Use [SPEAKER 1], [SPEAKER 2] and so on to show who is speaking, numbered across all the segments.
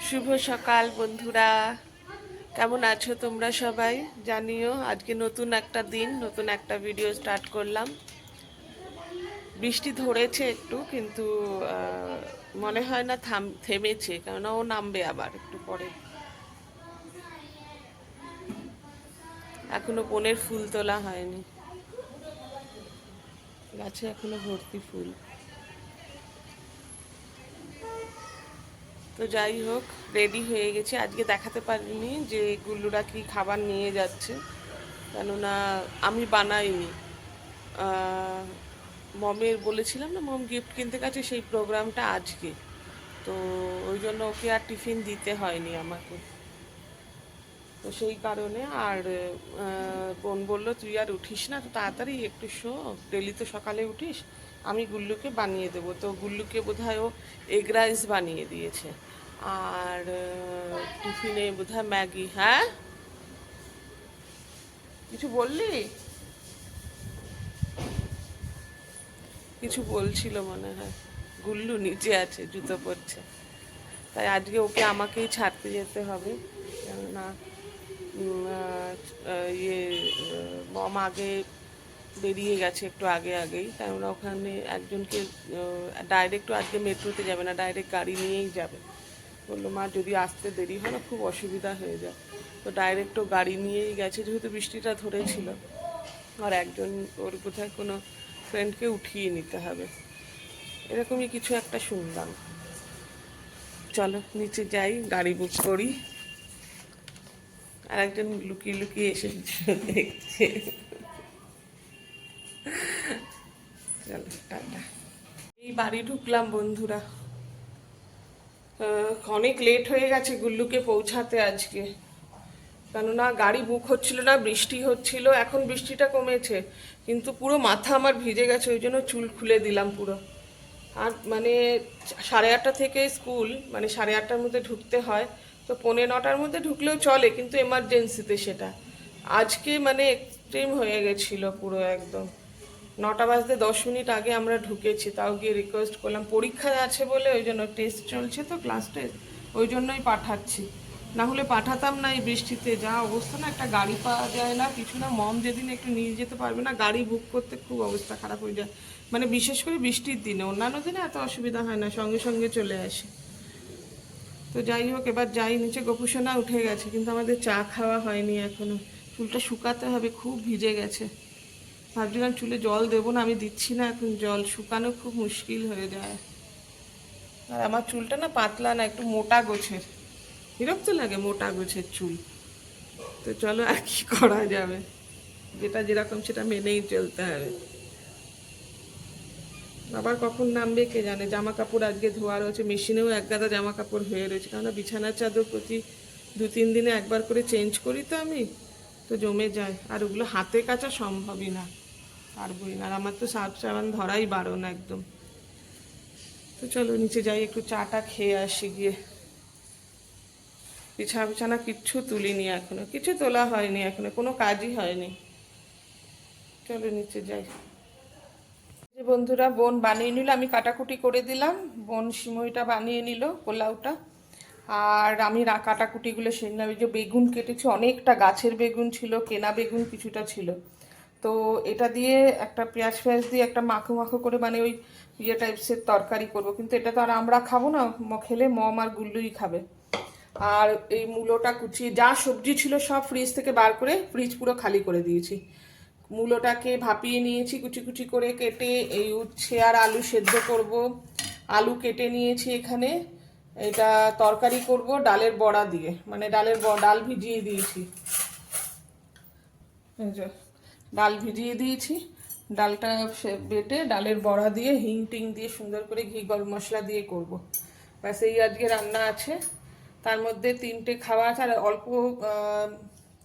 [SPEAKER 1] শুভ সকাল বন্ধুরা, কেমন আছো তোমরা সবাই? জানিও। আজকে নতুন একটা দিন, নতুন একটা ভিডিও স্টার্ট করলাম। বৃষ্টি ধরেছে একটু, কিন্তু মনে হয় না থেমেছে, কেননা ও নামবে আবার একটু পরে। এখনো বনের ফুল তোলা হয়নি, গাছে এখনো ভর্তি ফুল। তো যাই হোক, রেডি হয়ে গেছে। আজকে দেখাতে পারিনি যে গুল্লুরা কি খাবার নিয়ে যাচ্ছে, কেননা আমি বানাইনি। মমের বলেছিলাম না, মম গিফট কিনতে গেছে, সেই প্রোগ্রামটা আজকে। তো ওই জন্য ওকে আর টিফিন দিতে হয়নি আমাকে। তো সেই কারণে আর বোন বললো তুই আর উঠিস না, তো তাড়াতাড়ি একটু শো, ডেলি তো সকালে উঠিস, আমি গুল্লুকে বানিয়ে দেবো। তো গুল্লুকে বোধহয় ও এগ রাইস বানিয়ে দিয়েছে, আর টিফিনে বোধহয় ম্যাগি। হ্যাঁ, কিছু বললি? কিছু বলছিল মনে হয়। গুল্লু নিচে আছে, জুতো পরছে, তাই আজকে ওকে আমাকেই ছাড়তে যেতে হবে। কেননা ইয়ে মম আগে বেরিয়ে গেছে একটু আগেই, কেননা ওখানে একজনকে ডাইরেক্ট আজকে মেট্রোতে যাবে না, ডাইরেক্ট গাড়ি নিয়েই যাবে। বললো মা যদি আসতে দেরি হয় না, খুব অসুবিধা হয়ে যায়। তো ডাইরেক্ট ও গাড়ি নিয়েই গেছে, যেহেতু বৃষ্টিটা ধরেছিল। আর একজন ওর কোথায় কোনো ফ্রেন্ডকে উঠিয়ে নিতে হবে, এরকমই কিছু একটা শুনলাম। চলো নিচে যাই, গাড়ি বুক করি। আর একজন লুকিয়ে লুকিয়ে এসে দেখছে। চলো টাটা। এই বাড়ি ঢুকলাম বন্ধুরা। অনেক লেট হয়ে গেছে গুল্লুকে পৌঁছাতে আজকে, কেননা গাড়ি বুক হচ্ছিল না, বৃষ্টি হচ্ছিল। এখন বৃষ্টিটা কমেছে, কিন্তু পুরো মাথা আমার ভিজে গেছে, ওই জন্য চুল খুলে দিলাম পুরো। আর মানে 8:30 থেকে স্কুল, মানে 8:30টার মধ্যে ঢুকতে হয়। তো 8:45টার মধ্যে ঢুকলেও চলে, কিন্তু এমার্জেন্সিতে সেটা আজকে মানে এক্সট্রিম হয়ে গেছিল পুরো একদম। 9টা বাজতে 10 মিনিট আগে আমরা ঢুকেছি, তাও গিয়ে রিকোয়েস্ট করলাম, পরীক্ষা আছে বলে, ওই জন্য টেস্ট চলছে তো, ক্লাস টেস্ট, ওই জন্যই পাঠাচ্ছি। না হলে পাঠাতাম না, এই বৃষ্টিতে যা অবস্থা না, একটা গাড়ি পাওয়া যায় না, কিছু না। মম যেদিন একটু নিয়ে যেতে পারবে না, গাড়ি বুক করতে খুব অবস্থা খারাপ হয়ে যায়। মানে বিশেষ করে বৃষ্টির দিনে, অন্যান্য দিনে এত অসুবিধা হয় না, সঙ্গে সঙ্গে চলে আসে। তো যাই হোক, এবার যাই নিচে। গোপুসোনা উঠে গেছে, কিন্তু আমাদের চা খাওয়া হয়নি এখনো। চুলটা শুকাতে হবে, খুব ভিজে গেছে। ভাবছিলাম চুলে জল দেবো না, আমি দিচ্ছি না এখন জল, শুকানো খুব মুশকিল হয়ে যায়। আর আমার চুলটা না পাতলা না, একটু মোটা গোছের, বিরক্ত লাগে মোটা গোছের চুল। তো চলো, আর কি করা যাবে, যেটা যেরকম সেটা মেনেই চলতে হবে। আবার কখন নামবে কে জানে। জামা কাপড় আজকে ধোয়া রয়েছে, মেশিনেও এক গাদা জামা কাপড় হয়ে রয়েছে, কেননা বিছানার চাদর প্রতি 2-3 দিনে একবার করে চেঞ্জ করি তো আমি, তো জমে যায়। আর ওগুলো হাতে কাচা সম্ভবই না, পারবই না। আর আমার তো সার্ফ সাবান ধরাই বারণ একদম। তো চলো নিচে যাই, একটু চাটা খেয়ে আসি গিয়ে। বিছানা কিচ্ছু তুলিনি এখনো, কিছু তোলা হয়নি এখনো, কোনো কাজই হয়নি। চলো নিচে যাই। যে বন্ধুরা, বোন বানিয়ে নিল, আমি কাটাকুটি করে দিলাম, বোন সিমইটা বানিয়ে নিল, পোলাওটা। আর আমি কাটাকুটিগুলো সেরলাম। এই যে বেগুন কেটেছি, অনেকটা গাছের বেগুন ছিল, কেনা বেগুন কিছুটা ছিল। তো এটা দিয়ে একটা পেঁয়াজ ফেয়াজ দিয়ে একটা মাখো মাখো করে, মানে ওই ইয়ে টাইপসের তরকারি করব। কিন্তু এটা তো আর আমরা খাবো না, খেলে মম আর গুল্লুই খাবে। আর এই মূলোটা কুচিয়ে, যা সবজি ছিল সব ফ্রিজ থেকে বার করে, ফ্রিজ পুরো খালি করে দিয়েছি। মূলোটাকে ভাপিয়ে নিয়েছি, কুচি কুচি করে কেটে। এই উচ্ছে আর আলু সেদ্ধ করব, আলু কেটে নিয়েছি এখানে। এটা তরকারি করব ডালের বড়া দিয়ে, মানে ডাল ভিজিয়ে দিয়েছি, ডাল ভিজিয়ে দিয়েছি। ডালটা বেটে ডালের বড়া দিয়ে হিং টিং দিয়ে সুন্দর করে ঘি গরম মশলা দিয়ে করব। ব্যাস, এই আজকে রান্না আছে। তার মধ্যে 3টে খাওয়া আছে, আর অল্প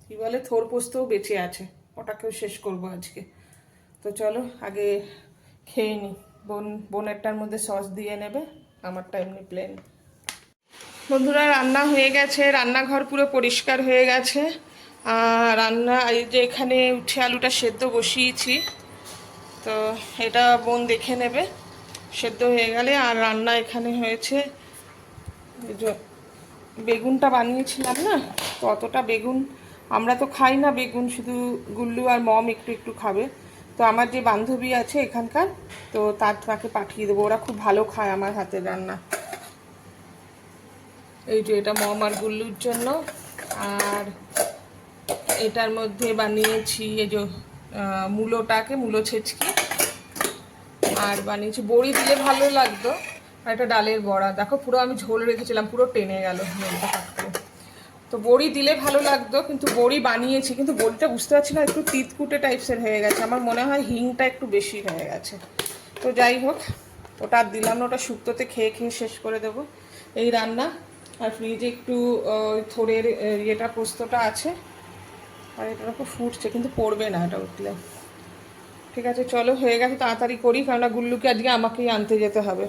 [SPEAKER 1] কি বলে থোর পোস্তও বেঁচে আছে, ওটাকেও শেষ করব আজকে। তো চলো আগে খেয়ে নিই। বোনেরটার মধ্যে সস দিয়ে নেবে, আমারটা এমনি প্লেন। বন্ধুরা, রান্না হয়ে গেছে, রান্নাঘর পুরো পরিষ্কার হয়ে গেছে। আর রান্না, এই যে এখানে উচ্ছে আলুটা সেদ্ধ বসিয়েছি, তো এটা বোন দেখে নেবে সেদ্ধ হয়ে গেলে। আর রান্না এখানে হয়েছে, এই যে বেগুনটা বানিয়েছিলাম না, তো অতটা বেগুন আমরা তো খাই না বেগুন, শুধু গুল্লু আর মম একটু একটু খাবে। তো আমার যে বান্ধবী আছে এখানকার, তো তাকে পাঠিয়ে দেবো, ওরা খুব ভালো খায় আমার হাতের রান্না। এই যে এটা মম আর গুল্লুর জন্য। আর এটার মধ্যে বানিয়েছি এই যে মূলো ছেঁচকি, আর বানিয়েছি বড়ি দিলে ভালো লাগতো, আর একটা ডালের বড়া। দেখো পুরো আমি ঝোল রেখেছিলাম, পুরো টেনে গেল ঝোলটা থাকতে। তো বড়ি দিলে ভালো লাগতো, কিন্তু বড়ি বানিয়েছি, কিন্তু বড়িটা বুঝতে পারছি না, একটু তিতকুটে টাইপসের হয়ে গেছে। আমার মনে হয় হিংটা একটু বেশি হয়ে গেছে। তো যাই হোক, ওটা আর দিলাম না, ওটা শুক্তোতে খেয়ে খেয়ে শেষ করে দেবো এই রান্না। আর ফ্রিজে একটু থোড়ের ইয়েটা পোস্তটা আছে, আর এটা খুব ফুটছে, কিন্তু পড়বে না এটা উঠলে। ঠিক আছে চলো, হয়ে গেছে, তাড়াতাড়ি করি, কারণ গুল্লুকে আজকে আমাকেই আনতে যেতে হবে।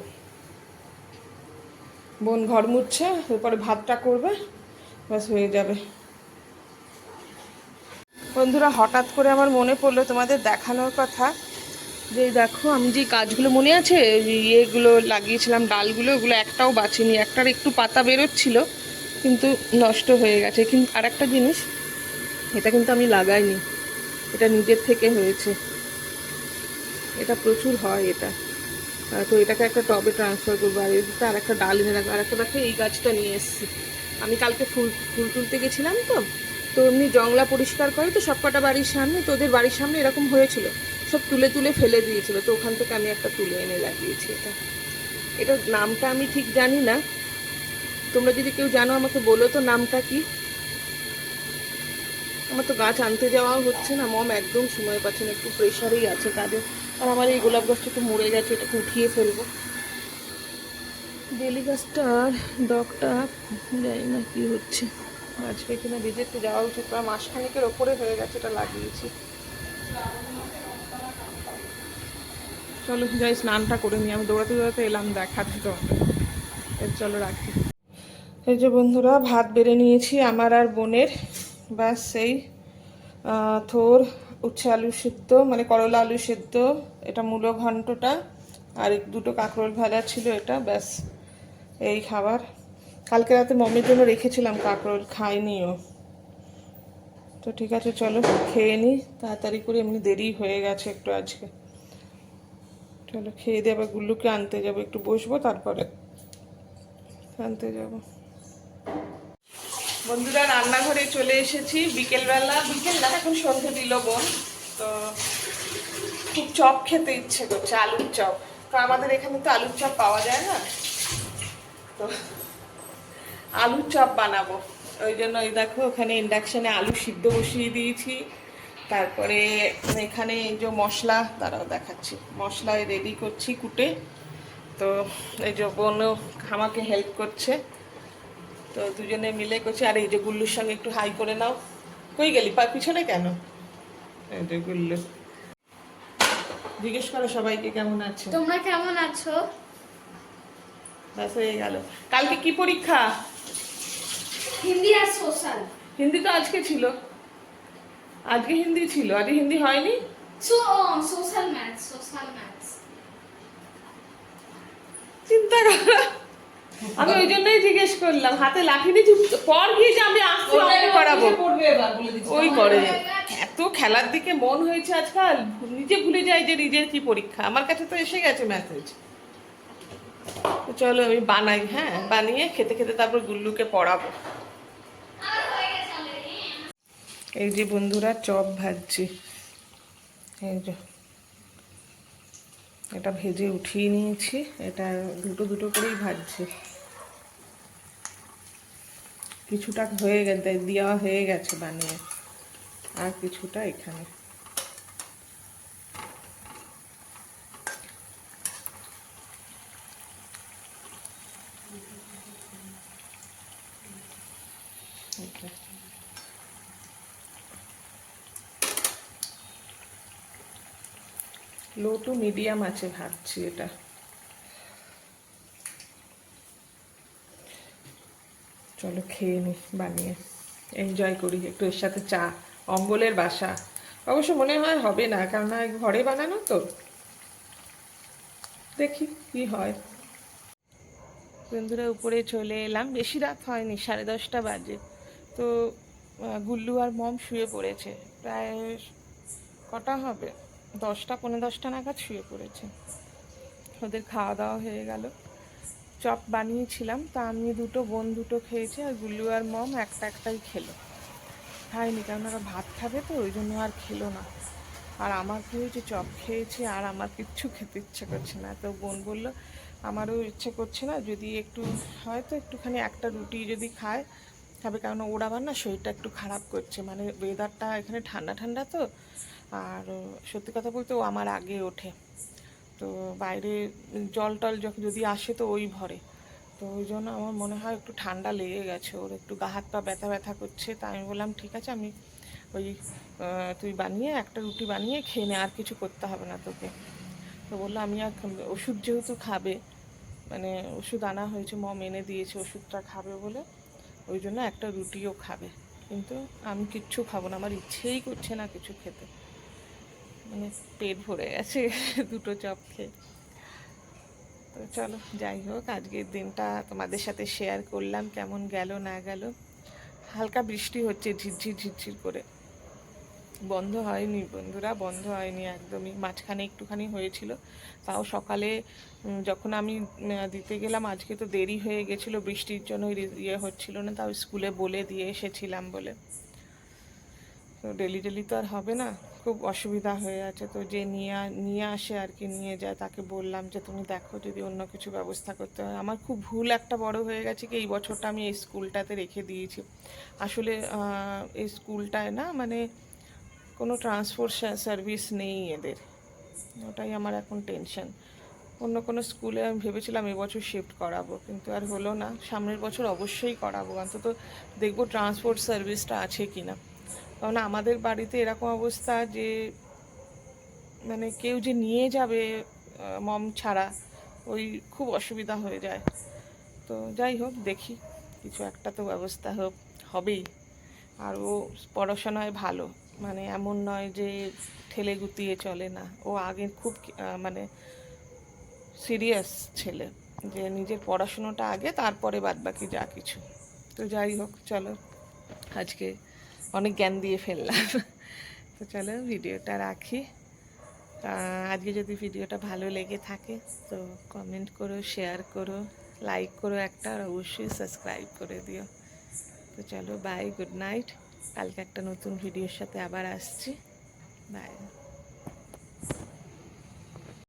[SPEAKER 1] বোন ঘর মুছছে, এরপরে ভাতটা করবে, ব্যাস হয়ে যাবে। বন্ধুরা, হঠাৎ করে আমার মনে পড়লো তোমাদের দেখানোর কথা, যে দেখো আমি যে গাছগুলো মনে আছে ইয়েগুলো লাগিয়েছিলাম, ডালগুলো, ওগুলো একটাও বাঁচিনি, একটার একটু পাতা বেরোচ্ছিল কিন্তু নষ্ট হয়ে গেছে। কিন্তু আর একটা জিনিস, এটা কিন্তু আমি লাগাইনি, এটা নিজের থেকে হয়েছে, এটা প্রচুর হয় এটা। তো এটাকে একটা টবে ট্রান্সফার করবো, আর এদিকে আর একটা ডাল এনে রাখবো। আর একটা দেখো এই গাছটা নিয়ে এসেছি আমি, কালকে ফুল ফুল তুলতে গেছিলাম, তো তো এমনি জংলা পরিষ্কার করে তো সব কটা বাড়ির সামনে, তো ওদের বাড়ির সামনে এরকম হয়েছিল, সব তুলে তুলে ফেলে দিয়েছিল, তো ওখান থেকে আমি একটা তুলে এনে লাগিয়েছি। এটার নামটা আমি ঠিক জানি না, তোমরা যদি কেউ জানো আমাকে বলো তো নামটা কি। আমার তো গাছ আনতে যাওয়াও হচ্ছে না, মম একদম সময় পাচ্ছে না, একটু প্রেশারেই আছে কাজে। আর আমার এই গোলাপ গাছটা একটু মরে গেছে, এটাকে উঠিয়ে ফেলবো। বেলি গাছটার ডগটা জানি না কি হচ্ছে, বাঁচবে কিনা, ভিজেতে যাওয়া উচিত, প্রায় মাসখানেকের ওপরে হয়ে গেছে এটা লাগিয়েছি। চলো যাই স্নানটা করে নিই, আমি দৌড়াতে দৌড়াতে এলাম দেখাতে তোমাদের। চলো রাখি। এই যে বন্ধুরা, ভাত বেড়ে নিয়েছি আমার আর বোনের, ব্যাস সেই থোর উচ্ছে আলু সিদ্ধ, মানে করলা আলু সিদ্ধ, এটা মূলো ঘন্টটা, আর দুটো কাঁকরোল ভাজা ছিল, এটা ব্যাস এই খাবার। কালকে রাতে মমের জন্য রেখেছিলাম কাঁকরোল, খাইনিও। তো ঠিক আছে চলো খেয়ে নিই তাড়াতাড়ি করে, এমনি দেরি হয়ে গেছে একটু আজকে। চলো খেয়ে দিয়ে আবার গুল্লুকে আনতে যাবো, একটু বসবো তারপরে আনতে যাব। বন্ধুরা, রান্নাঘরে চলে এসেছি, বিকেলবেলা, বিকেল না এখন সন্ধে দিল বোন। তো খুব চপ খেতে ইচ্ছে করছে, আলুর চপ। তো আমাদের এখানে তো আলুর চপ পাওয়া যায় না, তো আলুর চপ বানাবো। ওই জন্য এই দেখো ওখানে ইন্ডাকশানে আলু সিদ্ধ বসিয়ে দিয়েছি, তারপরে এখানে এই যে মশলা, তারাও দেখাচ্ছি, মশলায় রেডি করছি কুটে। তো এই যে বোনও আমাকে হেল্প করছে, তো দুজনে মিলে করছি। আর এই যে গুল্লুর সঙ্গে একটু হাই করে নাও। কই গেলি পিছনে কেন? এই যে গুল্লু, জিজ্ঞেস করো সবাইকে কেমন আছে,
[SPEAKER 2] তোমরা কেমন আছো।
[SPEAKER 1] ব্যাস হয়ে গেল। কালকে কি পরীক্ষা?
[SPEAKER 2] হিন্দি আর সোশ্যাল।
[SPEAKER 1] হিন্দি তো আজকে ছিল, আজকে হিন্দি ছিল, আজকে হিন্দি হয়নি।
[SPEAKER 2] Social maths.
[SPEAKER 1] চিন্তা করো, আমি ওই জন্যই জিজ্ঞেস করলাম, হাতে লাঠি নিয়ে পর গিয়ে যে আমি আসতে অঙ্ক করাবো, ওই করে। এত খেলার দিকে মন হয়েছে আজকাল, নিজে ভুলে যাই যে নিজের কি পরীক্ষা। আমার কাছে তো এসে গেছে মেসেজ। চলো আমি বানাই, হ্যাঁ বানিয়ে খেতে খেতে তারপর গুল্লুকে পড়াবো। এই যে বন্ধুরা চপ ভাজছি, এই যে এটা ভেজে উঠিয়ে নিয়েছি, এটা দুটো দুটো করেই ভাজছি। কিছুটা হয়ে গেছে, দেওয়া হয়ে গেছে বানিয়ে, আর কিছুটা এখানে। লো টু মিডিয়াম আছে ভাজছি এটা। চলো খেয়ে নি বানিয়ে, এনজয় করি একটু, এর সাথে চা। অম্বলের বাসা অবশ্য মনে হয় হবে না, কেননা ঘরে বানানো তো, দেখি কি হয়। বন্ধুরা উপরে চলে এলাম, বেশি রাত হয়নি, 10:30 বাজে। তো গুল্লু আর মম শুয়ে পড়েছে, প্রায় কটা হবে, 10টা 10:15 নাগাদ শুয়ে পড়েছে। ওদের খাওয়া দাওয়া হয়ে গেল, চপ বানিয়েছিলাম, তা আমি দুটো, বোন দুটো খেয়েছে, আর গুল্লু আর মম একটাই খেলো, খায়নি, কারণ ওরা ভাত খাবে তো ওই জন্য আর খেলো না। আর আমার কী হয়েছে, চপ খেয়েছি আর আমার কিচ্ছু খেতে ইচ্ছে করছে না। তো বোন বলল আমারও ইচ্ছে করছে না, যদি একটু হয়তো একটুখানি একটা রুটি যদি খায় খাবে, কারণ ওর আবার না শরীরটা একটু খারাপ করছে, মানে ওয়েদারটা এখানে ঠান্ডা ঠান্ডা তো। আর সত্যি কথা বলতে ও আমার আগে ওঠে, তো বাইরে জল টল যখন যদি আসে তো ওই ভরে, তো ওই জন্য আমার মনে হয় একটু ঠান্ডা লেগে গেছে, ওর একটু গা হাত পা ব্যথা ব্যথা করছে। তা আমি বললাম ঠিক আছে, আমি ওই তুই বানিয়ে একটা রুটি বানিয়ে খেয়ে নে, আর কিছু করতে হবে না তোকে। তো বললো আমি আর ওষুধ যেহেতু খাবে, মানে ওষুধ আনা হয়েছে, মম এনে দিয়েছে ওষুধটা খাবে বলে, ওই জন্য একটা রুটিও খাবে। কিন্তু আমি কিচ্ছু খাবো না, আমার ইচ্ছেই করছে না কিছু খেতে, মানে পেট ভরে গেছে দুটো চপ খেয়ে। তো চলো যাই হোক, আজকের দিনটা তোমাদের সাথে শেয়ার করলাম, কেমন গেল না গেল। হালকা বৃষ্টি হচ্ছে ঝিরঝির ঝিরঝির করে, বন্ধ হয়নি বন্ধুরা, বন্ধ হয়নি একদমই, মাঝখানে একটুখানি হয়েছিল, তাও সকালে যখন আমি দিতে গেলাম, আজকে তো দেরি হয়ে গেছিলো বৃষ্টির জন্য, ইয়ে হচ্ছিল না, তাও স্কুলে বলে দিয়ে এসেছিলাম বলে। তো ডেলি ডেলি তো আর হবে না, খুব অসুবিধা হয়ে আছে। তো যে নিয়ে আসে আর কি, নিয়ে যায়, তাকে বললাম যে তুমি দেখো যদি অন্য কিছু ব্যবস্থা করতে হয়। আমার খুব ভুল একটা বড় হয়ে গেছে কি, এই বছরটা আমি এই স্কুলটাতে রেখে দিয়েছি। আসলে এই স্কুলটায় না, মানে কোনো ট্রান্সপোর্ট সার্ভিস নেই এদের, ওটাই আমার এখন টেনশন। অন্য কোনো স্কুলে আমি ভেবেছিলাম এবছর শিফট করাবো, কিন্তু আর হলো না, সামনের বছর অবশ্যই করাবো, অন্তত দেখবো ট্রান্সপোর্ট সার্ভিসটা আছে কি না। কারণ আমাদের বাড়িতে এরকম অবস্থা যে, মানে কেউ যে নিয়ে যাবে মম ছাড়া, ওই খুব অসুবিধা হয়ে যায়। তো যাই হোক, দেখি কিছু একটা তো ব্যবস্থা হবেই। আর ও পড়াশোনায় ভালো, মানে এমন নয় যে ঠেলে গুতিয়ে চলে না, ও আগে খুব মানে সিরিয়াস ছেলে, যে নিজের পড়াশুনোটা আগে, তারপরে বাদবাকি যা কিছু। তো যাই হোক, চলো আজকে অনেক জ্ঞান দিয়ে ফেললাম তো চলো ভিডিওটা রাখি। আজকে যদি ভিডিওটা ভালো লেগে থাকে তো কমেন্ট করো, শেয়ার করো, লাইক করো একটা, আর অবশ্যই সাবস্ক্রাইব করে দিও। তো চলো বাই, গুড নাইট, কালকে একটা নতুন ভিডিওর সাথে আবার আসছি, বাই।